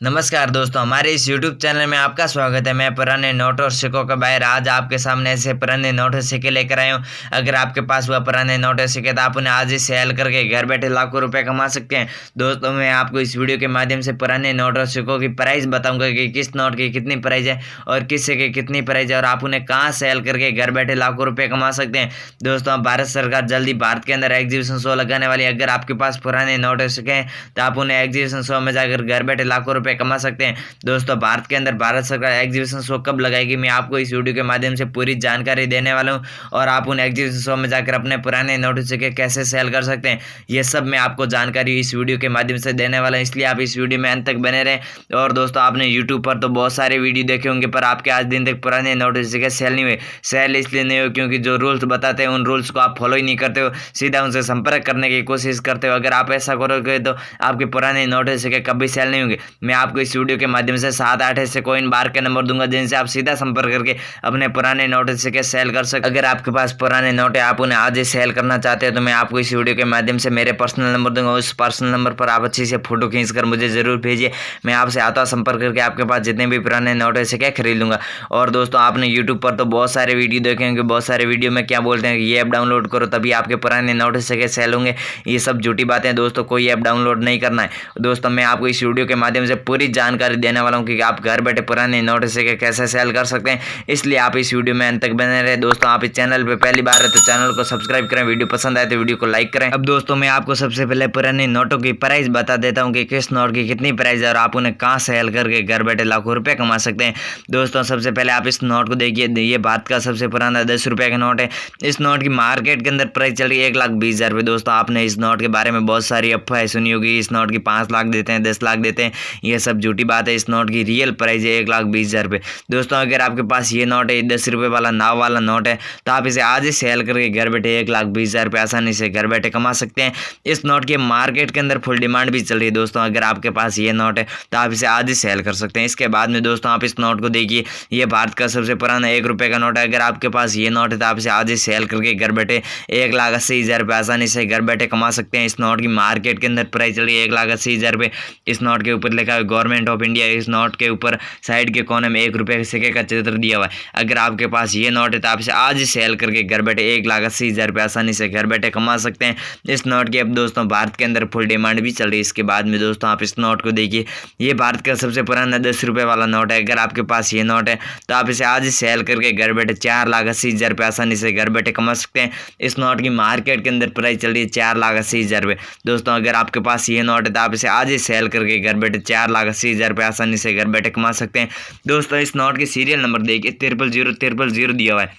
नमस्कार दोस्तों, हमारे इस YouTube चैनल में आपका स्वागत है। मैं पुराने नोट और सिक्कों का बाहर आज आपके सामने ऐसे पुराने नोट और सिक्के लेकर आया हूँ। अगर आपके पास वह पुराने नोट और सिक्के तो आप उन्हें आज ही सेल करके घर बैठे लाखों रुपए कमा सकते हैं। दोस्तों, मैं आपको इस वीडियो के माध्यम से पुराने नोट और सिक्कों की प्राइस बताऊंगा कि किस नोट की कितनी प्राइस है और किस सिक्के की कितनी प्राइस है और आप उन्हें कहाँ सेल करके घर बैठे लाखों रुपये कमा सकते हैं। दोस्तों, भारत सरकार जल्दी भारत के अंदर एग्जीबिशन शो लगाने वाली है। अगर आपके पास पुराने नोट और सिक्के हैं तो आप उन्हें एग्जीबिशन शो में जाकर घर बैठे लाखों रुपये कमा सकते हैं। दोस्तों, भारत के अंदर भारत सरकार एग्जीबिशन शो कब लगाएगी, मैं आपको इस वीडियो के माध्यम से पूरी जानकारी देने वाला हूं और आप उन एग्जीबिशन शो में जाकर अपने पुराने नोट सिक्के कैसे सेल कर सकते हैं, ये सब मैं आपको जानकारी इस वीडियो के माध्यम से देने वाला हूं। इसलिए आप इस वीडियो में अंत तक बने रहें। और दोस्तों, आपने यूट्यूब पर तो बहुत सारे वीडियो देखे होंगे, पर आपके आज दिन तक पुराने नोट सिक्के सेल नहीं हुए। सेल इसलिए नहीं हुए क्योंकि जो रूल्स बताते हैं उन रूल्स को आप फॉलो ही नहीं करते हो, सीधा उनसे संपर्क करने की कोशिश करते हो। अगर आप ऐसा करोगे तो आपके पुराने नोट सिक्के कभी सेल नहीं होंगे। मैं आपको इस वीडियो के माध्यम से 7-8 ऐसे कॉइन बार के नंबर दूंगा जिनसे आप सीधा संपर्क करके अपने पुराने नोट सिक्के सेल कर सकते। अगर आपके पास पुराने नोट है, आप उन्हें आज ही सेल करना चाहते हैं तो मैं आपको इस वीडियो के माध्यम से मेरे पर्सनल नंबर दूंगा। उस पर्सनल नंबर पर आप अच्छी से फोटो खींचकर मुझे जरूर भेजिए। मैं आपसे आता संपर्क करके आपके पास जितने भी पुराने नोट सिक्के खरीद लूंगा। और दोस्तों, आपने यूट्यूब पर तो बहुत सारे वीडियो देखे होंगे, बहुत सारे वीडियो में क्या बोलते हैं कि ये ऐप डाउनलोड करो तभी आपके पुराने नोट सिक्के सेल होंगे। ये सब झूठी बातें हैं दोस्तों, कोई ऐप डाउनलोड नहीं करना है। दोस्तों, मैं आपको इस वीडियो के माध्यम से पूरी जानकारी देने वाला हूँ कि आप घर बैठे पुराने नोट सिक्के कैसे सेल कर सकते हैं। इसलिए आप इस वीडियो में अंत तक बने रहे। दोस्तों, आप इस चैनल पे पहली बार है तो चैनल को सब्सक्राइब करें, वीडियो पसंद आए तो वीडियो को लाइक करें। अब दोस्तों, मैं आपको सबसे पहले पुराने नोटों की प्राइस बता देता हूँ कि किस नोट की कितनी प्राइस है और आप उन्हें कहाँ सेल करके घर बैठे लाखों रुपए कमा सकते हैं। दोस्तों, सबसे पहले आप इस नोट को देखिए। ये भारत का सबसे पुराना 10 रुपये का नोट है। इस नोट की मार्केट के अंदर प्राइस चल रही है 1,20,000 रुपये। दोस्तों, आपने इस नोट के बारे में बहुत सारी अफवाहें सुनी होगी। इस नोट की 5 लाख देते हैं, 10 लाख देते हैं, ये सब झूठी बात है। इस नोट की रियल प्राइस है 1,20,000 रुपये। दोस्तों, अगर आपके पास ये नोट है, 10 रुपये वाला नाव वाला नोट है, तो आप इसे आज ही सेल करके घर बैठे 1,20,000 रुपये आसानी से घर बैठे कमा सकते हैं। इस नोट की मार्केट के अंदर फुल डिमांड भी चल रही है। दोस्तों, अगर आपके पास ये नोट है तो आप इसे आज ही सेल कर सकते हैं। इसके बाद में दोस्तों, आप इस नोट को देखिए। ये भारत का सबसे पुराना 1 रुपये का नोट है। अगर आपके पास ये नोट है तो आप इसे आज ही सेल करके घर बैठे 1,80,000 रुपये आसानी से घर बैठे कमा सकते हैं। इस नोट की मार्केट के अंदर प्राइस चल रही है 1,80,000 रुपये। इस नोट के ऊपर लिखा है गवर्नमेंट ऑफ इंडिया। इस नोट के ऊपर साइड के कोने में 1 रुपये के सिक्के का चित्र दिया हुआ है। अगर आपके पास ये नोट है तो आप इसे आज ही सेल करके घर बैठे 1,80,000 रुपये आसानी से घर बैठे कमा सकते हैं। इस नोट की अब दोस्तों भारत के अंदर फुल डिमांड भी चल रही है। इसके बाद में दोस्तों, आप इस नोट को देखिए। ये भारत का सबसे पुराना 10 रुपये वाला नोट है। अगर आपके पास ये नोट है तो आप इसे आज ही सेल करके घर बैठे 4,80,000 रुपये आसानी से घर बैठे कमा सकते हैं। इस नोट की मार्केट के अंदर प्राइस चल रही है 4,80,000 रुपये। दोस्तों, अगर आपके पास ये नोट है तो आप इसे आज ही सेल करके घर बैठे 4,80,000 रुपये आसानी से घर बैठे कमा सकते हैं। दोस्तों, इस नोट के सीरियल नंबर देखिए, 00000 दिया हुआ है।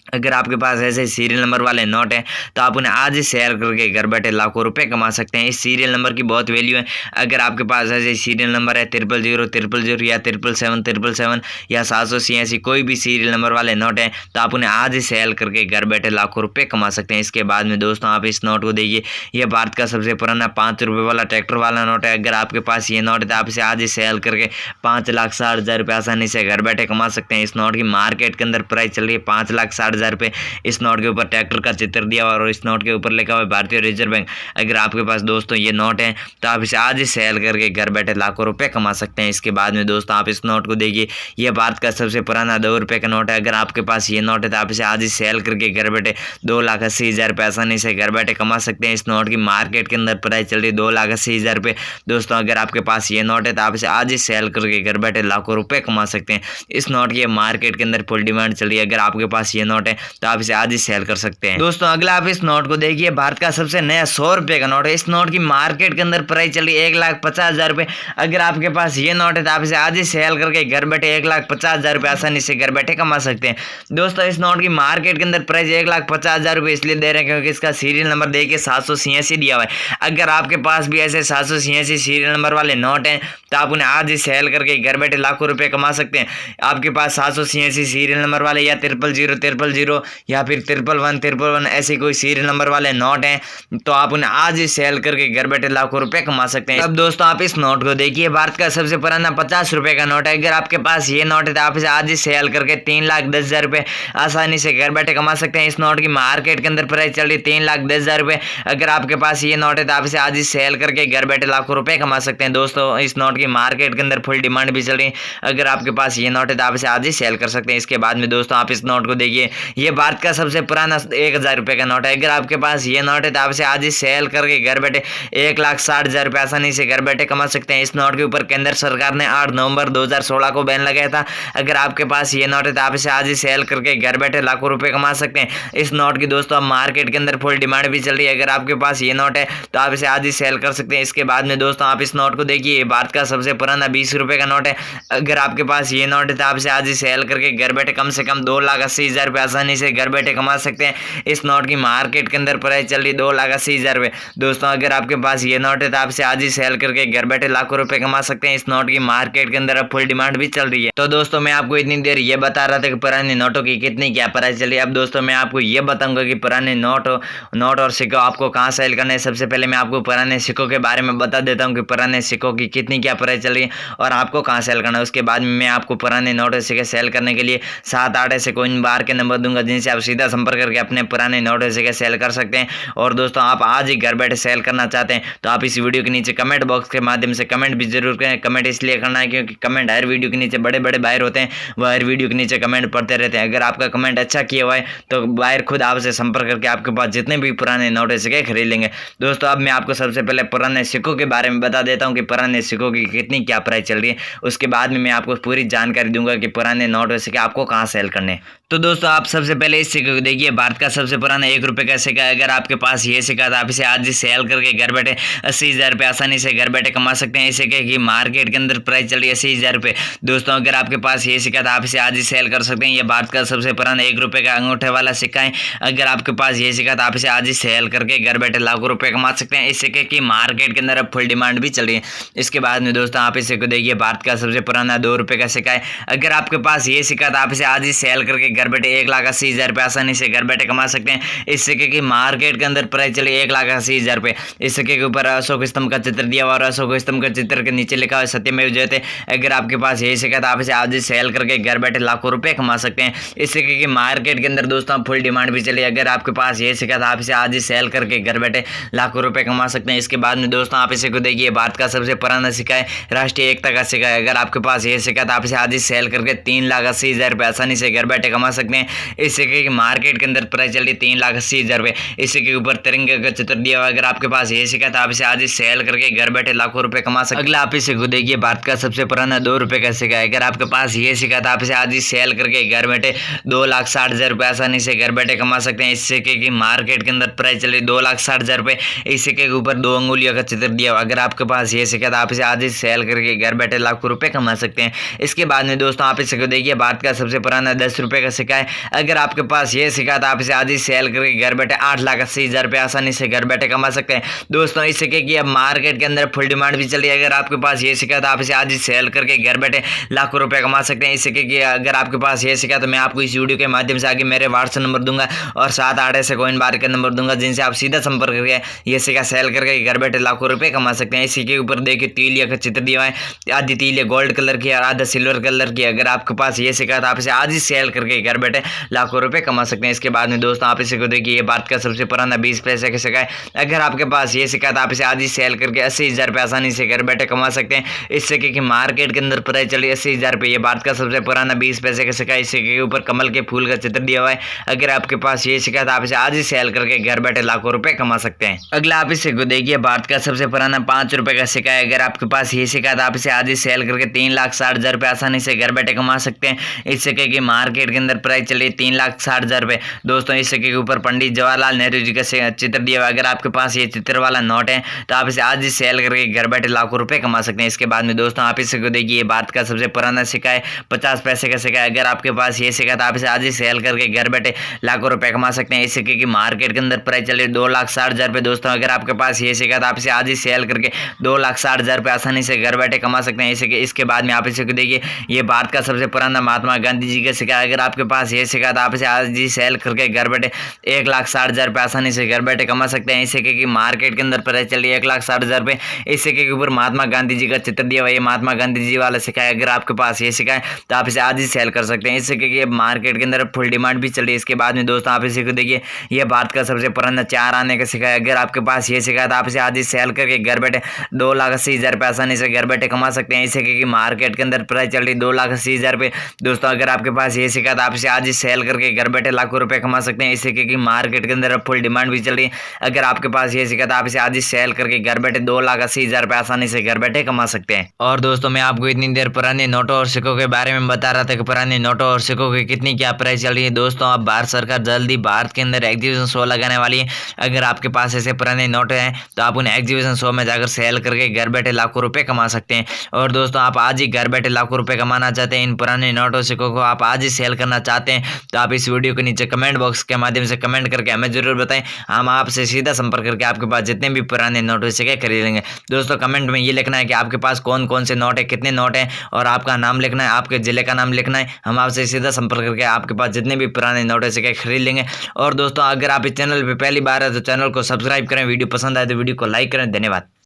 अगर आपके पास ऐसे सीरियल नंबर वाले नोट हैं तो आप उन्हें आज ही शेयर करके घर बैठे लाखों रुपए कमा सकते हैं। इस सीरियल नंबर की बहुत वैल्यू है। अगर आपके पास ऐसे सीरियल नंबर है 00000 या 777 या 786 कोई भी सीरियल नंबर वाले नोट हैं तो आप उन्हें आज ही सेल करके घर बैठे लाखों रुपए कमा सकते हैं। इसके बाद में दोस्तों, आप इस नोट को देखिए। यह भारत का सबसे पुराना 5 रुपये वाला ट्रैक्टर वाला नोट है। अगर आपके पास ये नोट है तो आप इसे आज ही सेल करके 5,60,000 रुपये आसानी से घर बैठे कमा सकते हैं। इस नोट की मार्केट के अंदर प्राइस चल रही है 5,60,000 रुपये। इस नोट के ऊपर ट्रैक्टर का चित्र दिया हुआ और इस नोट के ऊपर लिखा हुआ है भारतीय रिजर्व बैंक। अगर आपके पास दोस्तों ये नोट है तो आप इसे आज ही सेल करके घर बैठे लाखों रुपए कमा सकते हैं। इसके बाद में दोस्तों, आप इस नोट को देखिए। यह भारत का सबसे पुराना 2 रुपये का नोट है। अगर आपके पास ये नोट है तो आप इसे आज ही सेल करके घर बैठे 2,80,000 रुपये आसानी से घर बैठे कमा सकते हैं। इस नोट की मार्केट के अंदर प्राइस चल रही है 2,80,000 रुपये। दोस्तों, अगर आपके पास ये नोट है तो आप इसे आज ही सेल करके घर बैठे लाखों रुपए कमा सकते हैं। इस नोट की मार्केट के अंदर फुल डिमांड चल रही है। अगर आपके पास ये नोट है तो आप इसे आज ही सेल कर सकते हैं। दोस्तों, अगला आप इस नोट को देखिए। भारत का सबसे नया 100 रुपये का नोट है। इस नोट की मार्केट के अंदर प्राइस चल रही है 1,50,000 रुपये। अगर आपके पास ये नोट है तो आप इसे आज ही सेल करके घर बैठे 1,50,000 रुपये आसानी से घर बैठे कमा सकते हैं। दोस्तों, इस नोट की मार्केट के अंदर प्राइस 1,50,000 रुपये इसलिए दे रहे हैं क्योंकि इसका सीरियल नंबर देखिए 786 दिया हुआ है। अगर आपके पास भी ऐसे 786 सीरियल नंबर वाले नोट हैं तो आप उन्हें आज ही सेल करके घर बैठे लाखों रुपए कमा सकते हैं। आपके पास 786 सीरियल नंबर वाले या 000 000 या फिर 111 ऐसे कोई सीरियल नंबर वाले नोट हैं तो आप उन्हें आज ही सेल करके घर बैठे लाखों रुपए कमा सकते हैं। अब दोस्तों आप इस नोट को देखिए, भारत का सबसे पुराना 50 रुपए का नोट है। अगर आपके पास ये नोट है तो आप इसे आज ही सेल करके 3,10,000 रुपए आसानी से घर बैठे कमा सकते हैं। इस नोट की मार्केट के अंदर प्राइस चल रही 3,10,000 रुपए। अगर आपके पास ये नोट है तो आप इसे आज ही सेल करके घर बैठे लाखों रुपए कमा सकते हैं। दोस्तों इस नोट की मार्केट के अंदर फुल डिमांड भी चल रही है। अगर आपके पास ये नोट है तो आप इसे आज ही सेल कर सकते हैं। इसके बाद में दोस्तों आप इस नोट को देखिए, ये भारत का सबसे पुराना 1,000 रुपए का नोट है। अगर आपके पास ये नोट है तो आप इसे आज ही सेल करके घर बैठे 1,60,000 रुपए आसानी से घर बैठे कमा सकते हैं। इस नोट के ऊपर केंद्र सरकार ने 8 नवंबर 2016 को बैन लगाया था। अगर आपके पास ये नोट है तो आप इसे आज ही सेल करके घर बैठे लाखों रुपए कमा सकते हैं। इस नोट की दोस्तों मार्केट के अंदर फुल डिमांड भी चल रही है। अगर आपके पास ये नोट है तो आप इसे आज ही सेल कर सकते हैं। इसके बाद में दोस्तों आप इस नोट को देखिए, भारत का सबसे पुराना 20 रुपए का नोट है। अगर आपके पास ये नोट है तो आप इसे आज ही सेल करके घर बैठे कम से कम 2,80,000 रुपए आसानी से घर बैठे कमा सकते हैं। इस नोट की मार्केट के अंदर प्राइस चल रही 2,80,000 रुपए। दोस्तों अगर आपके पास ये नोट है तो आप इसे आज ही सेल करके घर बैठे लाखों रुपए कमा सकते हैं। इस नोट की मार्केट के अंदर अब फुल डिमांड भी चल रही है। तो दोस्तों मैं आपको इतनी देर ये बता रहा था कि पुराने नोटों की कितनी क्या प्राइस चल रही है। अब दोस्तों मैं आपको ये बताऊंगा कि पुराने नोट और सिक्कों आपको कहाँ सेल करना है। सबसे पहले मैं आपको पुराने सिक्कों के बारे में बता देता हूँ कि पुराने सिक्कों की कितनी क्या प्राइस चल रही है और आपको कहाँ सेल करना है। उसके बाद में मैं आपको पुराने नोट और सिक्के सेल करने के लिए 7-8 ऐसे कोइन बार के नंबर दूंगा जिनसे आप सीधा संपर्क करके अपने पुराने नोट और सिक्के सेल कर सकते हैं। और दोस्तों आप आज ही घर बैठे सेल करना चाहते हैं तो आप इस वीडियो के नीचे कमेंट बॉक्स के माध्यम से कमेंट भी जरूर करें। कमेंट इसलिए करना है क्योंकि कमेंट हर वीडियो के नीचे बड़े बड़े बायर होते हैं, वह हर वीडियो के नीचे कमेंट पढ़ते रहते हैं। अगर आपका कमेंट अच्छा किया हुआ है तो बायर खुद आपसे संपर्क करके आपके पास जितने भी पुराने नोट और सिक्के खरीद लेंगे। दोस्तों अब मैं आपको सबसे पहले पुराने सिक्कों के बारे में बता देता हूँ कि पुराने सिक्कों की कितनी क्या प्राइस चल रही है। उसके बाद में मैं आपको पूरी जानकारी दूंगा कि पुराने नोट और सिक्के आपको कहाँ सेल करने हैं। तो दोस्तों आप सबसे पहले इस सिक्के को देखिए, भारत का सबसे पुराना 1 रुपए का सिक्का है। अगर आपके पास ये सिक्का था आप इसे आज ही सेल करके घर बैठे 80,000 रुपए आसानी से घर बैठे कमा सकते हैं। इस सिक्के की मार्केट के अंदर प्राइस चल रही है 80,000 रुपए। दोस्तों अगर आपके पास ये सिक्का था आप इसे आज ही सेल कर सकते हैं। ये भारत का सबसे पुराना 1 रुपए का अंगूठे वाला सिक्का है। अगर आपके पास ये सिक्का था आप इसे आज ही सेल करके घर बैठे लाखों रुपए कमा सकते हैं। इस सिक्के की मार्केट के अंदर अब फुल डिमांड भी चल रही है। इसके बाद में दोस्तों आप इस सिक्के को देखिए, भारत का सबसे पुराना 2 रुपए का सिक्का है। अगर आपके पास ये सिक्का था आप इसे आज ही सेल करके घर बैठे 1,80,000 रुपए आसानी से घर बैठे कमा सकते हैं। इस सिक्के की मार्केट के अंदर प्राइस चली 1,80,000 रुपए। इस सिक्के के ऊपर अशोक स्तंभ का चित्र दिया हुआ और अशोक स्तंभ के चित्र के नीचे लिखा हुआ सत्यमेव जयते। अगर आपके पास ये सिक्का था आप इसे आज ही सेल करके घर बैठे लाखों रुपए कमा सकते हैं। इस सिक्के की मार्केट के अंदर दोस्तों फुल डिमांड भी चली। अगर आपके पास ये सिक्का था आप इसे आज ही सेल करके घर बैठे लाखों रुपए कमा सकते हैं। इसके बाद में दोस्तों आप इसे को देखिए, भारत का सबसे पुराना सिक्का है, राष्ट्रीय एकता का सिक्का है। अगर आपके पास ये सिक्का था आप इसे आज ही सेल करके 3,80,000 रुपए आसानी से घर बैठे कमा सकते हैं। इस सिक्के की मार्केट के अंदर प्राइस चल रही 3,80,000 रुपए। इस सिक्के के ऊपर तिरंगे का चित्र दिया हुआ। अगर आपके पास ये सिक्का था आप इसे आज ही सेल करके घर बैठे लाखों रुपए कमा सकते हैं। अगला आप इसे को देखिए, भारत का सबसे पुराना 2 रुपए का सिक्का है। अगर आपके पास ये सिक्का था आप इसे आज ही सेल करके घर बैठे 2,60,000 रुपए आसानी से घर बैठे कमा सकते हैं। इस सिक्के की मार्केट के अंदर प्राइस चल रही 2,60,000 रुपए। इस सिक्के के ऊपर 2 अंगुलियों का चित्र दिया हुआ। अगर आपके पास ये सिक्का था आप इसे आज ही सेल करके घर बैठे लाखों रुपए कमा सकते हैं। इसके बाद में दोस्तों आप इसे को देखिए, भारत का सबसे पुराना 10 रुपए का सिक्का है। अगर आपके पास ये सिक्का था आप इसे आज ही सेल करके घर बैठे 8,80,000 रुपए आसानी से घर बैठे कमा सकते हैं। दोस्तों इस सिक्के की अब मार्केट के अंदर फुल डिमांड भी चल रही है। अगर आपके पास ये सिक्का था आप इसे आज ही सेल करके घर बैठे लाखों रुपए कमा सकते हैं। इस सिक्के की अगर आपके पास ये सिक्का तो मैं आपको इस वीडियो के माध्यम से आगे मेरे व्हाट्सएप नंबर दूंगा और 7-8 ऐसे कोइन बार के नंबर दूंगा जिनसे आप सीधा संपर्क करके ये सिक्का सेल करके घर बैठे लाखों रुपए कमा सकते हैं। इस सिक्के के ऊपर देखिए तीलिया का चित्र दिया हुआ है। आधी तीलिया गोल्ड कलर की और आधा सिल्वर कलर की। अगर आपके पास ये सिक्का था आप इसे आज ही सेल करके घर बैठे लाखों रुपए कमा सकते हैं। इसके बाद में दोस्तों आप इसे को देखिए, ये भारत का सबसे पुराना 20 पैसे का सिक्का है। अगर आपके पास ये सिक्का था आप इसे आज ही सेल करके 80,000 रुपए आसानी से घर बैठे कमा सकते हैं। इस सिक्के की मार्केट के अंदर प्राइस चली 80,000 रुपए। ये भारत का सबसे पुराना 20 पैसे का सिक्का है। इस सिक्के के ऊपर कमल के फूल का चित्र दिया हुआ है। अगर आपके पास ये सिक्का था आप इसे आज ही सेल करके घर बैठे लाखों रुपए कमा सकते हैं। अगला आप इसे को देखिए, भारत का सबसे पुराना 5 रुपए का सिक्का है। अगर आपके पास ये सिक्का था आप इसे आज ही सेल करके 3,60,000 रुपए आसानी से घर बैठे कमा सकते हैं। इस सिक्के की मार्केट के अंदर प्राइस चली 3,60,000 रुपए। दोस्तों इस सिक्के के ऊपर पंडित जवाहरलाल नेहरू जी का चित्र दिया हुआ। अगर आपके पास ये चित्र वाला नोट है तो आप इसे आज ही सेल करके घर बैठे लाखों रुपए कमा सकते हैं। इसके बाद में दोस्तों आप इसे को देखिए, भारत का सबसे पुराना सिक्का है, 50 पैसे का सिक्का है। अगर आपके पास ये सिक्का था आप इसे आज ही सेल करके घर बैठे लाखों रुपए कमा सकते हैं। इस सिक्के की मार्केट के अंदर प्राइस चल रही 2,60,000 रुपए। दोस्तों अगर आपके पास ये सिक्का था आप इसे आज ही सेल करके 2,60,000 रुपए आसानी से घर बैठे कमा सकते हैं। इसके बाद में आप इसे को देखिए, ये भारत का सबसे पुराना महात्मा गांधी जी का सिक्का है। अगर आपके पास ये सिक्का सिक्का आप इसे आज ही सेल करके घर बैठे 1,60,000 रुपये आसानी से घर बैठे कमा सकते हैं। इस सिक्के की मार्केट के अंदर प्राइस चल रही है 1,60,000 रुपये। इस सिक्के के ऊपर महात्मा गांधी जी का चित्र दिया हुआ है, महात्मा गांधी जी वाला सिक्का है। अगर आपके पास ये सिक्का है तो आप इसे आज ही सेल कर सकते हैं। इस सिक्के की मार्केट के अंदर फुल डिमांड भी चल रही है। इसके बाद में दोस्तों आप इसे को देखिए, ये भारत का सबसे पुराना 4 आने का सिक्का है। अगर आपके पास ये सिक्का है तो आप इसे आज ही सेल करके घर बैठे 2,80,000 रुपये आसानी से घर बैठे कमा सकते हैं। इस सिक्के की मार्केट के अंदर प्राइस चल रही है 2,80,000 रुपये। दोस्तों अगर आपके पास ये सिक्का तो आप इसे आज ही सेल करके घर बैठे लाखों रुपए कमा सकते हैं। इस सिक्के की मार्केट के अंदर फुल डिमांड भी चल रही है। अगर आपके पास ये सिक्का तो आप इसे आज ही सेल करके घर बैठे 2,80,000 रुपये आसानी से घर बैठे कमा सकते हैं। और दोस्तों मैं आपको इतनी देर पुराने नोटों और सिक्कों के बारे में बता रहा था कि पुराने नोटों और सिक्कों की कितनी क्या प्राइस चल रही है। दोस्तों अब भारत सरकार जल्दी भारत के अंदर एग्जीबिशन शो लगाने वाली है। अगर आपके पास ऐसे पुराने नोट हैं तो आप उन्हें एग्जीबिशन शो में जाकर सेल करके घर बैठे लाखों रुपए कमा सकते हैं। और दोस्तों आप आज ही घर बैठे लाखों रुपए कमाना चाहते हैं, इन पुराने नोटों सिक्कों को आप आज ही सेल करना चाहते हैं तो आप इस वीडियो के नीचे कमेंट बॉक्स के माध्यम से कमेंट करके हमें जरूर बताएं। हम आपसे सीधा संपर्क करके आपके पास जितने भी पुराने नोट हो सके खरीद लेंगे। दोस्तों कमेंट में ये लिखना है कि आपके पास कौन कौन से नोट है, कितने नोट हैं, और आपका नाम लिखना है, आपके जिले का नाम लिखना है। हम आपसे सीधा संपर्क करके आपके पास जितने भी पुराने नोट है सके खरीद लेंगे। और दोस्तों अगर आप इस चैनल पर पहली बार है तो चैनल को सब्सक्राइब करें, वीडियो पसंद आए तो वीडियो को लाइक करें। धन्यवाद।